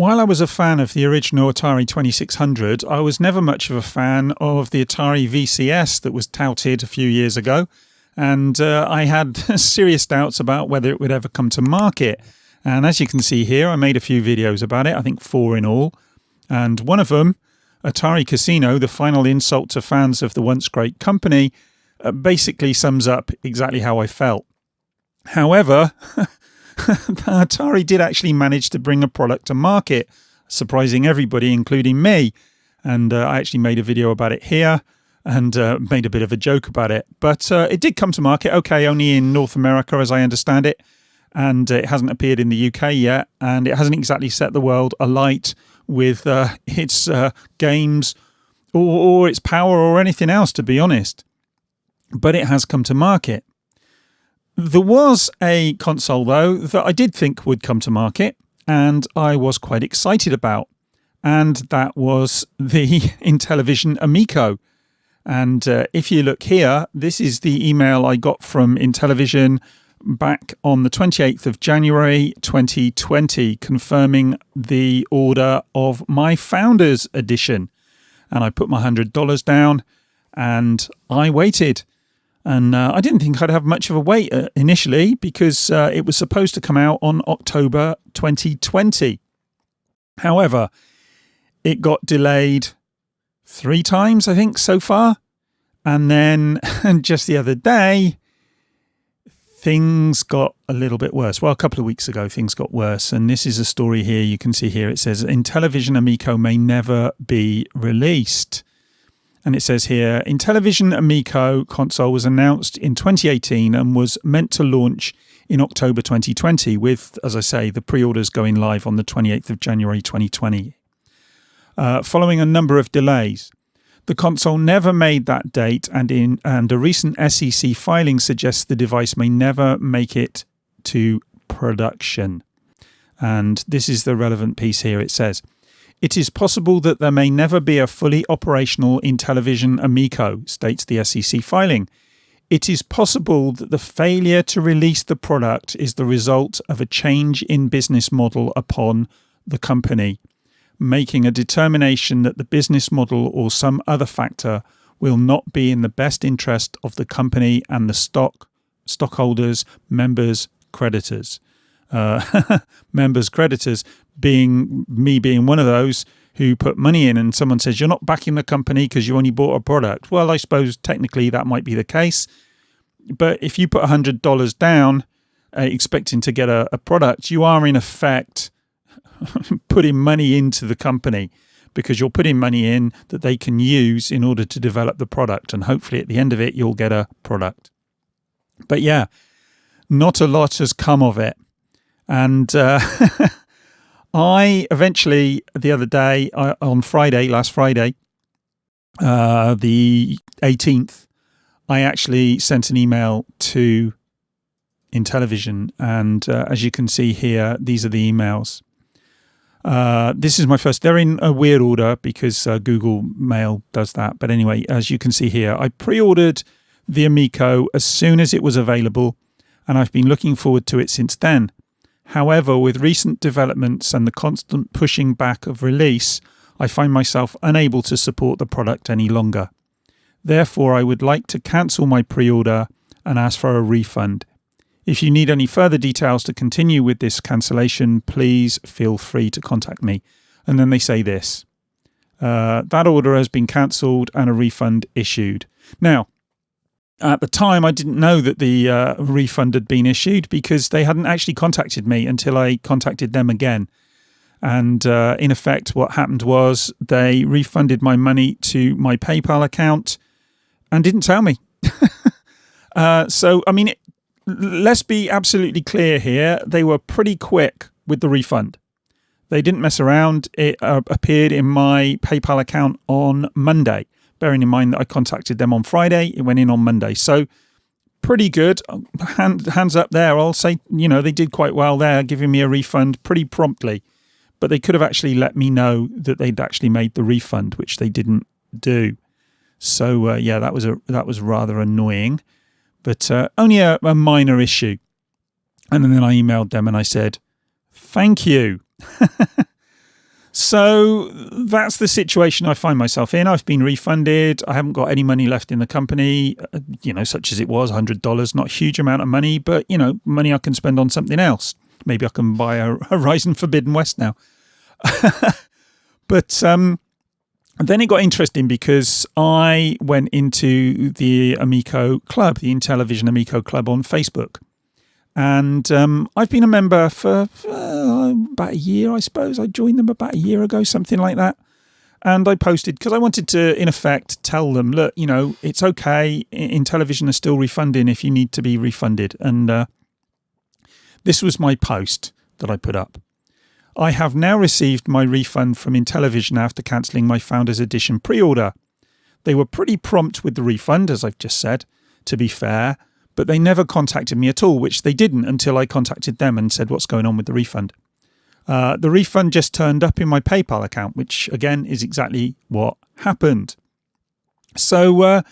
While I was a fan of the original Atari 2600, I was never much of a fan of the Atari VCS that was touted a few years ago, and I had serious doubts about whether it would ever come to market. And as you can see here, I made a few videos about it, I think 4 in all, and one of them, Atari Casino, the final insult to fans of the once great company, basically sums up exactly how I felt. However, Atari did actually manage to bring a product to market, surprising everybody, including me. And I actually made a video about it here and made a bit of a joke about it. But it did come to market, okay, only in North America, as I understand it. And it hasn't appeared in the UK yet. And it hasn't exactly set the world alight with its games or its power or anything else, to be honest. But it has come to market. There was a console, though, that I did think would come to market, and I was quite excited about, and that was the Intellivision Amico. And if you look here, this is the email I got from Intellivision back on the 28th of January 2020, confirming the order of my Founders Edition. And I put my $100 down, and I waited. And I didn't think I'd have much of a wait initially because it was supposed to come out on October 2020. However, it got delayed 3 times, I think, so far. And then just the other day, things got a little bit worse. Well, a couple of weeks ago, things got worse. And this is a story here. You can see here. It says, Intellivision Amico may never be released. And it says here, Intellivision Amico console was announced in 2018 and was meant to launch in October 2020 with, as I say, the pre-orders going live on the 28th of January 2020. Following a number of delays, the console never made that date, and a recent SEC filing suggests the device may never make it to production. And this is the relevant piece here. It says, it is possible that there may never be a fully operational Intellivision Amico, states the SEC filing. It is possible that the failure to release the product is the result of a change in business model upon the company, making a determination that the business model or some other factor will not be in the best interest of the company and the stockholders, members, creditors. Members, creditors being one of those who put money in, and someone says you're not backing the company because you only bought a product. Well, I suppose technically that might be the case, but if you put $100 down expecting to get a product, you are in effect putting money into the company, because you're putting money in that they can use in order to develop the product, and hopefully at the end of it you'll get a product. But yeah, not a lot has come of it. And I eventually, the other day, last Friday, the 18th, I actually sent an email to Intellivision. And as you can see here, these are the emails. This is my first. They're in a weird order because Google Mail does that. But anyway, as you can see here, I pre-ordered the Amico as soon as it was available, and I've been looking forward to it since then. However, with recent developments and the constant pushing back of release, I find myself unable to support the product any longer. Therefore, I would like to cancel my pre-order and ask for a refund. If you need any further details to continue with this cancellation, please feel free to contact me. And then they say this. That order has been cancelled and a refund issued. Now, at the time, I didn't know that the refund had been issued because they hadn't actually contacted me until I contacted them again. And in effect, what happened was they refunded my money to my PayPal account and didn't tell me. So, I mean, let's be absolutely clear here. They were pretty quick with the refund. They didn't mess around. It appeared in my PayPal account on Monday. Bearing in mind that I contacted them on Friday, it went in on Monday. So pretty good. Hands up there. I'll say, they did quite well there, giving me a refund pretty promptly. But they could have actually let me know that they'd actually made the refund, which they didn't do. So, yeah, that was rather annoying. But only a minor issue. And then I emailed them and I said, thank you. So that's the situation I find myself in. I've been refunded. I haven't got any money left in the company, such as it was, $100, not a huge amount of money, but, money I can spend on something else. Maybe I can buy a Horizon Forbidden West now. But then it got interesting because I went into the Amico Club, the Intellivision Amico Club on Facebook. And I've been a member for about a year, I suppose. I joined them about a year ago, something like that. And I posted, because I wanted to, in effect, tell them, look, it's okay. Intellivision are still refunding if you need to be refunded. And this was my post that I put up. I have now received my refund from Intellivision after cancelling my Founders Edition pre-order. They were pretty prompt with the refund, as I've just said, to be fair. But they never contacted me at all, which they didn't until I contacted them and said, what's going on with the refund? The refund just turned up in my PayPal account, which, again, is exactly what happened. So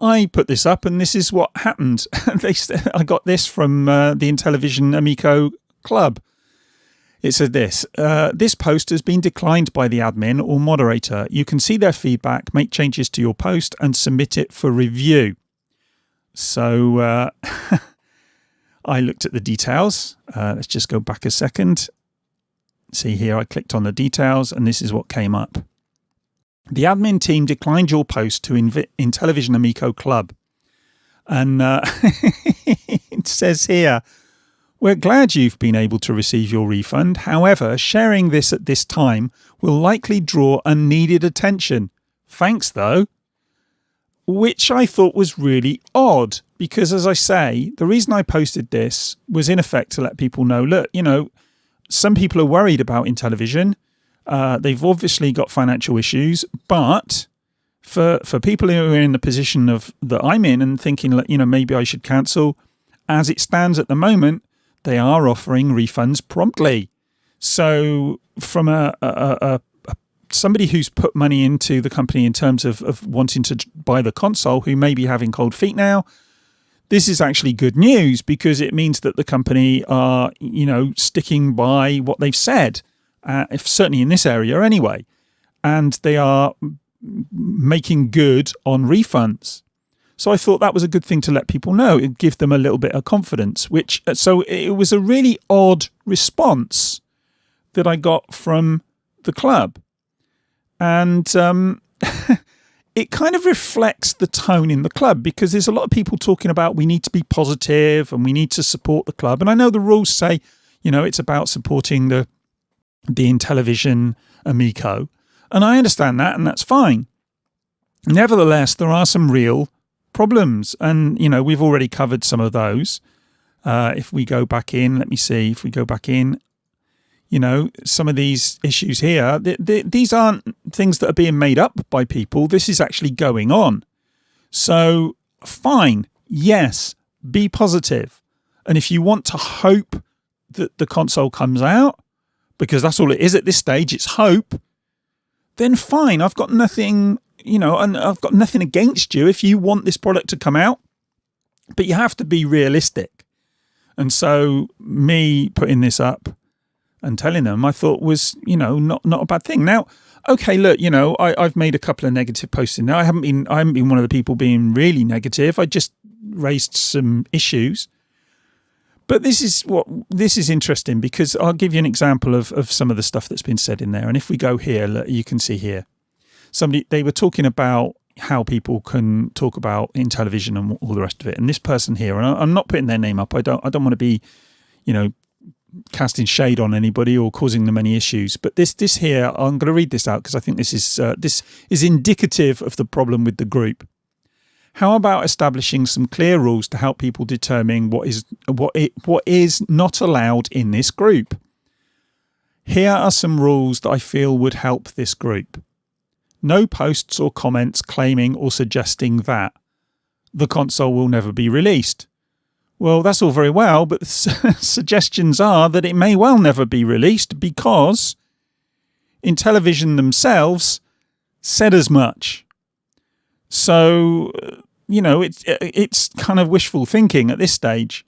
I put this up, and this is what happened. I got this from the Intellivision Amico Club. It said this, this post has been declined by the admin or moderator. You can see their feedback, make changes to your post, and submit it for review. So I looked at the details. Let's just go back a second. See here, I clicked on the details and this is what came up. The admin team declined your post to Intellivision Amico Club. And it says here, we're glad you've been able to receive your refund. However, sharing this at this time will likely draw unneeded attention. Thanks though. Which I thought was really odd because, as I say, the reason I posted this was in effect to let people know, look, some people are worried about Intellivision. They've obviously got financial issues, but for people who are in the position that I'm in and thinking, maybe I should cancel, as it stands at the moment, they are offering refunds promptly. So from somebody who's put money into the company in terms of wanting to buy the console, who may be having cold feet now, this is actually good news because it means that the company are, sticking by what they've said, certainly in this area anyway, and they are making good on refunds. So I thought that was a good thing to let people know. It'd give them a little bit of confidence, so it was a really odd response that I got from the club. And it kind of reflects the tone in the club because there's a lot of people talking about we need to be positive and we need to support the club. And I know the rules say, it's about supporting the Intellivision Amico. And I understand that, and that's fine. Nevertheless, there are some real problems. And, we've already covered some of those. If we go back in, let me see, if we go back in, some of these issues here, these aren't things that are being made up by people. This is actually going on. So fine. Yes, be positive. And if you want to hope that the console comes out, because that's all it is at this stage, it's hope, then fine. I've got nothing, and I've got nothing against you if you want this product to come out, but you have to be realistic. And so me putting this up and telling them, I thought was, not a bad thing. Now, okay, look, I've made a couple of negative posts in there. I haven't been one of the people being really negative. I just raised some issues. But this is interesting because I'll give you an example of some of the stuff that's been said in there. And if we go here, look, you can see here, they were talking about how people can talk about Intellivision and all the rest of it. And this person here, and I'm not putting their name up. I don't want to be, casting shade on anybody or causing them any issues. But this here, I'm going to read this out because I think this is indicative of the problem with the group. How about establishing some clear rules to help people determine what is not allowed in this group? Here are some rules that I feel would help this group. No posts or comments claiming or suggesting that the console will never be released. Well, that's all very well, but the suggestions are that it may well never be released because Intellivision themselves said as much. So, it's kind of wishful thinking at this stage.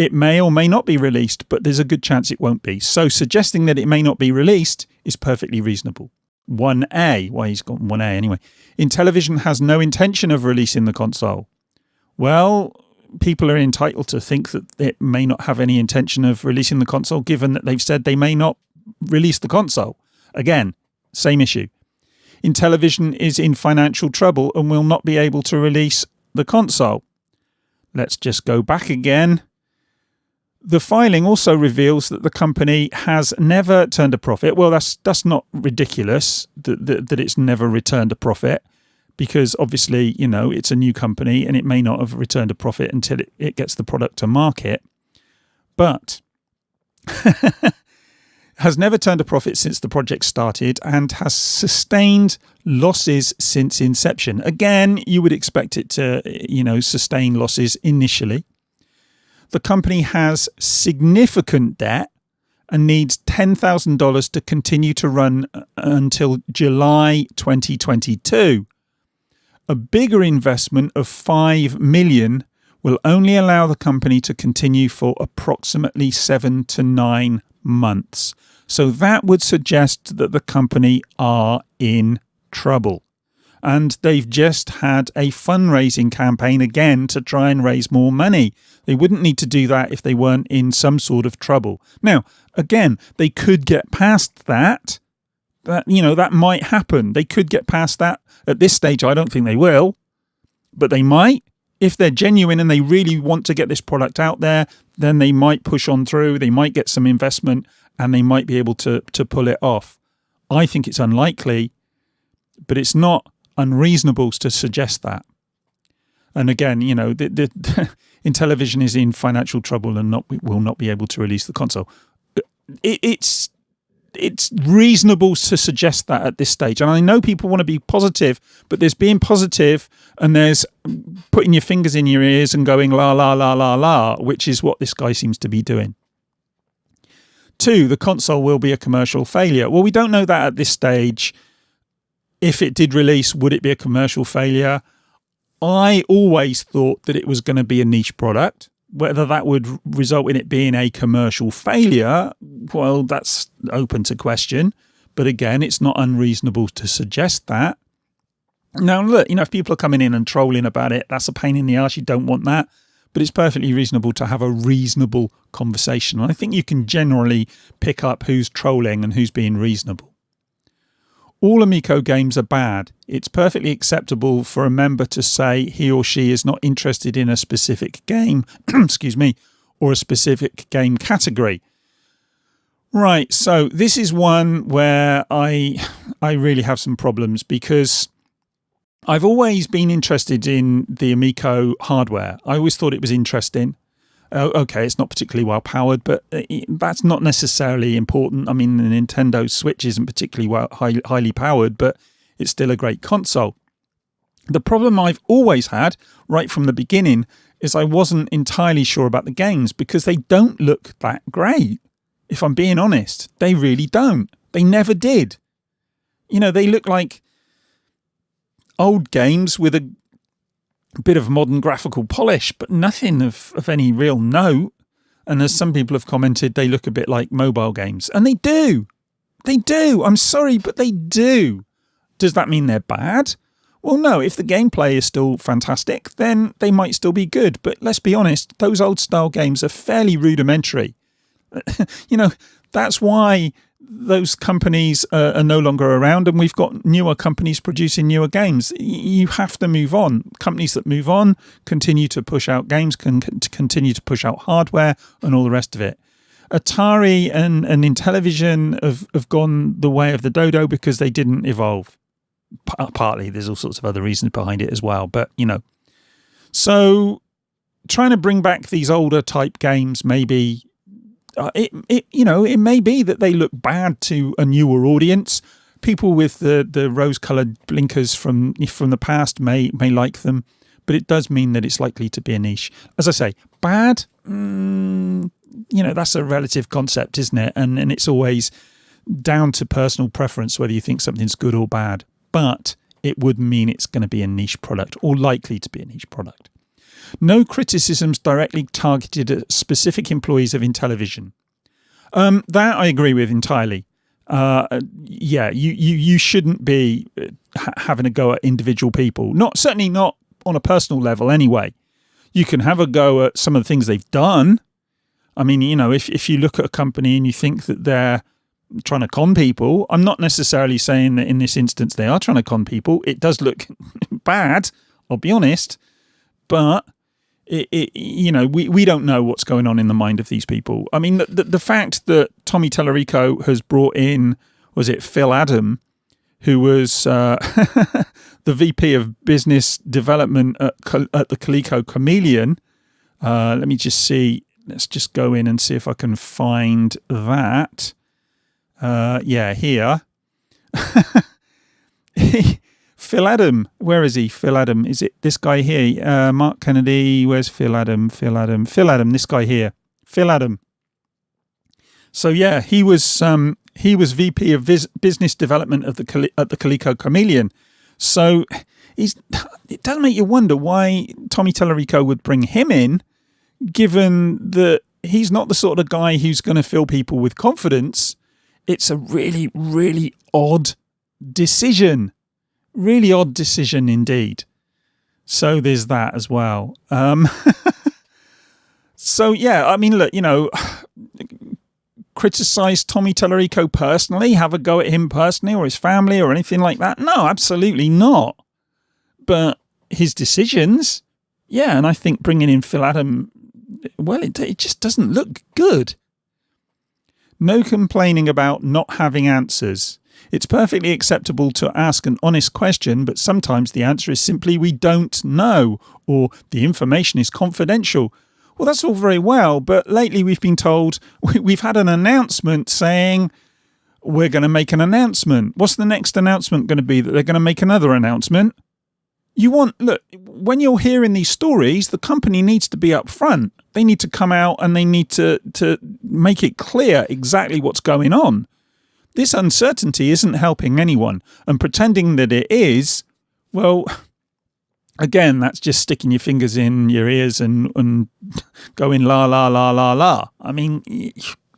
It may or may not be released, but there's a good chance it won't be. So suggesting that it may not be released is perfectly reasonable. 1A, well, he's got 1A anyway. Intellivision has no intention of releasing the console. Well, people are entitled to think that it may not have any intention of releasing the console, given that they've said they may not release the console. Again, same issue. Intellivision is in financial trouble and will not be able to release the console. Let's just go back again. The filing also reveals that the company has never turned a profit. Well, that's not ridiculous that it's never returned a profit, because obviously, it's a new company and it may not have returned a profit until it gets the product to market. But has never turned a profit since the project started and has sustained losses since inception. Again, you would expect it to, sustain losses initially. The company has significant debt and needs $10,000 to continue to run until July 2022. A bigger investment of $5 million will only allow the company to continue for approximately 7 to 9 months. So that would suggest that the company are in trouble. And they've just had a fundraising campaign again to try and raise more money. They wouldn't need to do that if they weren't in some sort of trouble. Now, again, they could get past that. That might happen. They could get past that. At this stage, I don't think they will, but they might. If they're genuine and they really want to get this product out there, then they might push on through. They might get some investment and they might be able to pull it off. I think it's unlikely, but it's not unreasonable to suggest that. And again, the Intellivision is in financial trouble and will not be able to release the console. It's reasonable to suggest that at this stage. And I know people want to be positive, but there's being positive and there's putting your fingers in your ears and going la, la, la, la, la, which is what this guy seems to be doing. 2, the console will be a commercial failure. Well, we don't know that at this stage. If it did release, would it be a commercial failure? I always thought that it was going to be a niche product. Whether that would result in it being a commercial failure, well, that's open to question. But again, it's not unreasonable to suggest that. Now, look, if people are coming in and trolling about it, that's a pain in the arse. You don't want that. But it's perfectly reasonable to have a reasonable conversation. And I think you can generally pick up who's trolling and who's being reasonable. All Amico games are bad. It's perfectly acceptable for a member to say he or she is not interested in a specific game, excuse me, or a specific game category. Right, so this is one where I really have some problems, because I've always been interested in the Amico hardware. I always thought it was interesting. Okay, it's not particularly well powered, but that's not necessarily important. I mean, the Nintendo Switch isn't particularly highly powered, but it's still a great console. The problem I've always had right from the beginning is I wasn't entirely sure about the games, because they don't look that great. If I'm being honest, they really don't. They never did. They look like old games with a bit of modern graphical polish, but nothing of any real note. And as some people have commented, they look a bit like mobile games. And they do. They do. I'm sorry, but they do. Does that mean they're bad? Well, no. If the gameplay is still fantastic, then they might still be good. But let's be honest, those old style games are fairly rudimentary. That's why those companies are no longer around, and we've got newer companies producing newer games. You have to move on. Companies that move on continue to push out games, continue to push out hardware and all the rest of it. Atari and Intellivision have gone the way of the dodo because they didn't evolve. Partly, there's all sorts of other reasons behind it as well. But, so trying to bring back these older type games, maybe... It may be that they look bad to a newer audience. People with the rose-coloured blinkers from the past may like them, but it does mean that it's likely to be a niche. As I say, bad, that's a relative concept, isn't it? And it's always down to personal preference whether you think something's good or bad. But it would mean it's going to be a niche product, or likely to be a niche product. No criticisms directly targeted at specific employees of Intellivision. That I agree with entirely. You shouldn't be having a go at individual people. Certainly not on a personal level anyway. You can have a go at some of the things they've done. I mean, if you look at a company and you think that they're trying to con people, I'm not necessarily saying that in this instance they are trying to con people. It does look bad, I'll be honest, but we don't know what's going on in the mind of these people. I mean, the fact that Tommy Tallarico has brought in, was it Phil Adam, who was the VP of Business Development at the Coleco Chameleon. Let me just see. Let's just go in and see if I can find that. Here. Phil Adam, where is he? Phil Adam, is it this guy here? Mark Kennedy, where's Phil Adam? Phil Adam, this guy here. Phil Adam. So yeah, he was VP of Business Development at the Coleco Chameleon. So it does make you wonder why Tommy Tallarico would bring him in, given that he's not the sort of guy who's going to fill people with confidence. It's a really, really odd decision. Really odd decision indeed. So there's that as well. So yeah, I mean, look, criticize Tommy Tallarico personally, have a go at him personally or his family or anything like that? No, absolutely not. But his decisions, yeah, and I think bringing in Phil Adam, well, it just doesn't look good. No complaining about not having answers. It's perfectly acceptable to ask an honest question, but sometimes the answer is simply we don't know, or the information is confidential. Well, that's all very well, but lately we've been told, we've had an announcement saying we're going to make an announcement. What's the next announcement going to be? That they're going to make another announcement? Look, when you're hearing these stories, the company needs to be upfront. They need to come out and they need to make it clear exactly what's going on. This uncertainty isn't helping anyone, and pretending that it is, well, again, that's just sticking your fingers in your ears and going la, la, la, la, la. I mean,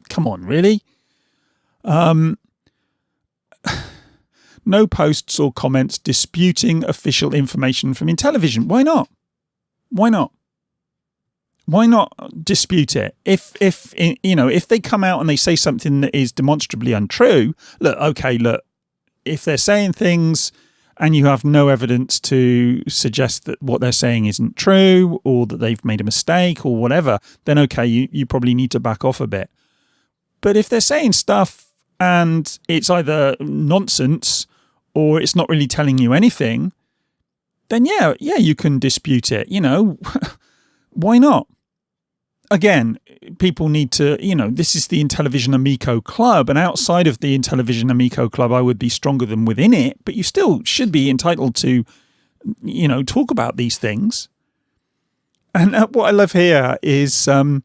come on, really? No posts or comments disputing official information from Intellivision. Why not? Why not? Why not dispute it? If they come out and they say something that is demonstrably untrue, look, if they're saying things and you have no evidence to suggest that what they're saying isn't true or that they've made a mistake or whatever, then okay, you probably need to back off a bit. But if they're saying stuff and it's either nonsense or it's not really telling you anything, then yeah, you can dispute it. Why not? Again, people need to, this is the Intellivision Amico club, and outside of the Intellivision Amico club, I would be stronger than within it, but you still should be entitled to, talk about these things. And what I love here is, I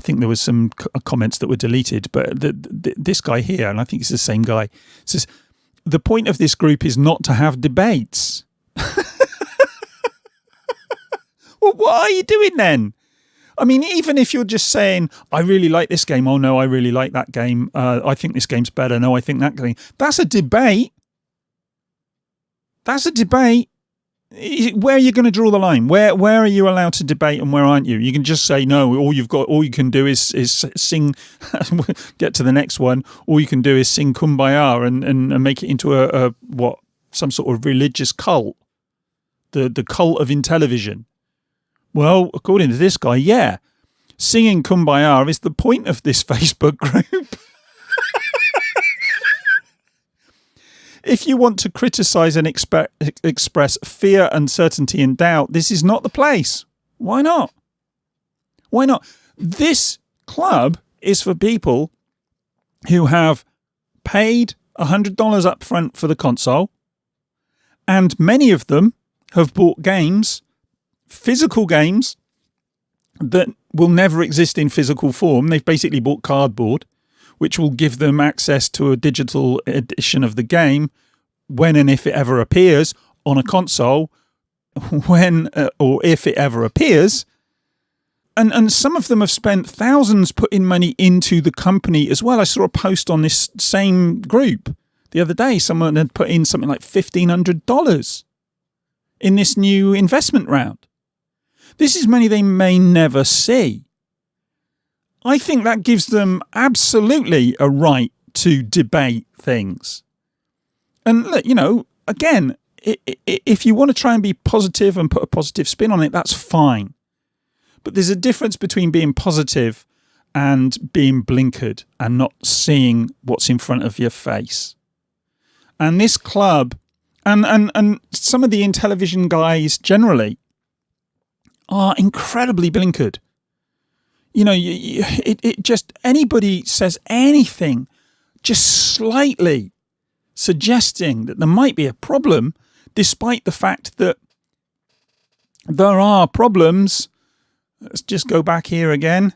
think there was some comments that were deleted, but this guy here, and I think it's the same guy, says, the point of this group is not to have debates. Well, what are you doing then? I mean, even if you're just saying, I really like this game. Oh, no, I really like that game. I think this game's better. No, I think that game. That's a debate. That's a debate. Where are you going to draw the line? Where are you allowed to debate and where aren't you? You can just say, no, all you can do is sing, get to the next one. All you can do is sing Kumbaya and make it into some sort of religious cult. The cult of Intellivision. Well, according to this guy, yeah. Singing Kumbaya is the point of this Facebook group. If you want to criticize and express fear, uncertainty and doubt, this is not the place. Why not? Why not? This club is for people who have paid $100 up front for the console, and many of them have bought games, physical games, that will never exist in physical form. They've basically bought cardboard, which will give them access to a digital edition of the game when and if it ever appears on a console when or if it ever appears. And some of them have spent thousands putting money into the company as well. I saw a post on this same group the other day. Someone had put in something like $1,500 in this new investment round. This is money they may never see. I think that gives them absolutely a right to debate things. And look, again, if you want to try and be positive and put a positive spin on it, that's fine. But there's a difference between being positive and being blinkered and not seeing what's in front of your face. And this club and some of the Intellivision guys generally are incredibly blinkered. It just, anybody says anything just slightly suggesting that there might be a problem, despite the fact that there are problems. Let's just go back here again.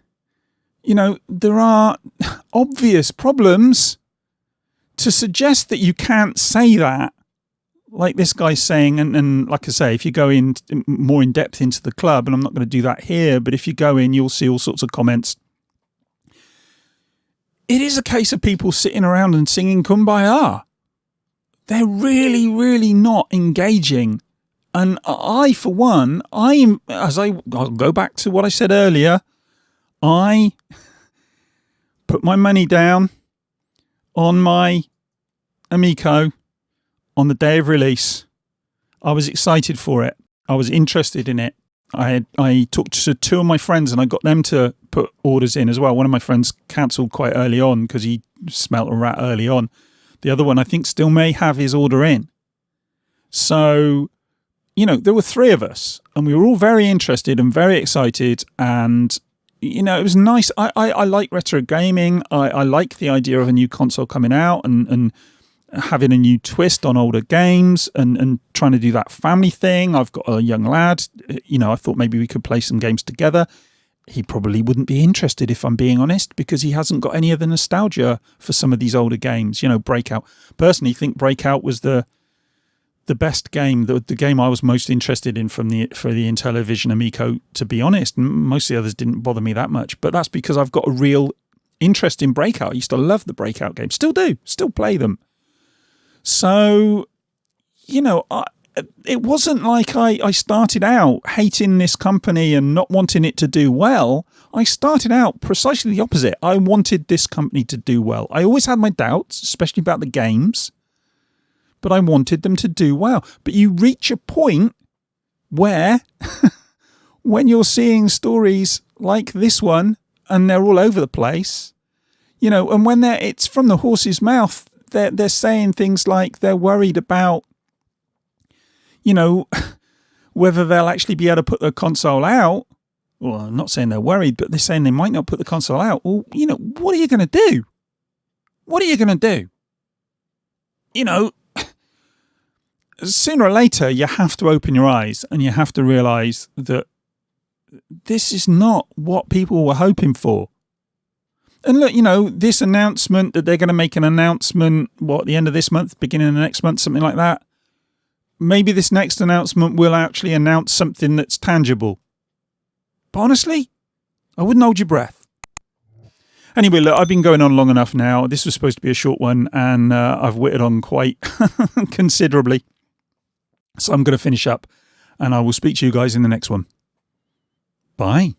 There are obvious problems to suggest that you can't say that, like this guy's saying. And like I say, if you go in more in depth into the club, and I'm not going to do that here, but if you go in, you'll see all sorts of comments. It is a case of people sitting around and singing Kumbaya. They're really, really not engaging. And I, for one, I'll go back to what I said earlier. I put my money down on my Amico on the day of release. I was excited for it. I was interested in it. I talked to two of my friends and I got them to put orders in as well. One of my friends cancelled quite early on because he smelt a rat early on. The other one, I think, still may have his order in. So, there were three of us and we were all very interested and very excited. And, it was nice. I like retro gaming. I like the idea of a new console coming out and having a new twist on older games and trying to do that family thing. I've got a young lad. I thought maybe we could play some games together. He probably wouldn't be interested, if I'm being honest, because he hasn't got any of the nostalgia for some of these older games. Breakout. Personally, I think Breakout was the best game, the game I was most interested in for the Intellivision Amico, to be honest. Most of the others didn't bother me that much, but that's because I've got a real interest in Breakout. I used to love the Breakout games. Still do. Still play them. So, it wasn't like I started out hating this company and not wanting it to do well. I started out precisely the opposite. I wanted this company to do well. I always had my doubts, especially about the games, but I wanted them to do well. But you reach a point where when you're seeing stories like this one and they're all over the place, and when it's from the horse's mouth, they're saying things like they're worried about, whether they'll actually be able to put the console out. Well, I'm not saying they're worried, but they're saying they might not put the console out. Well, what are you going to do? What are you going to do? Sooner or later, you have to open your eyes and you have to realize that this is not what people were hoping for. And look, this announcement that they're going to make an announcement, at the end of this month, beginning of the next month, something like that. Maybe this next announcement will actually announce something that's tangible. But honestly, I wouldn't hold your breath. Anyway, look, I've been going on long enough now. This was supposed to be a short one, and I've whittled on quite considerably. So I'm going to finish up, and I will speak to you guys in the next one. Bye.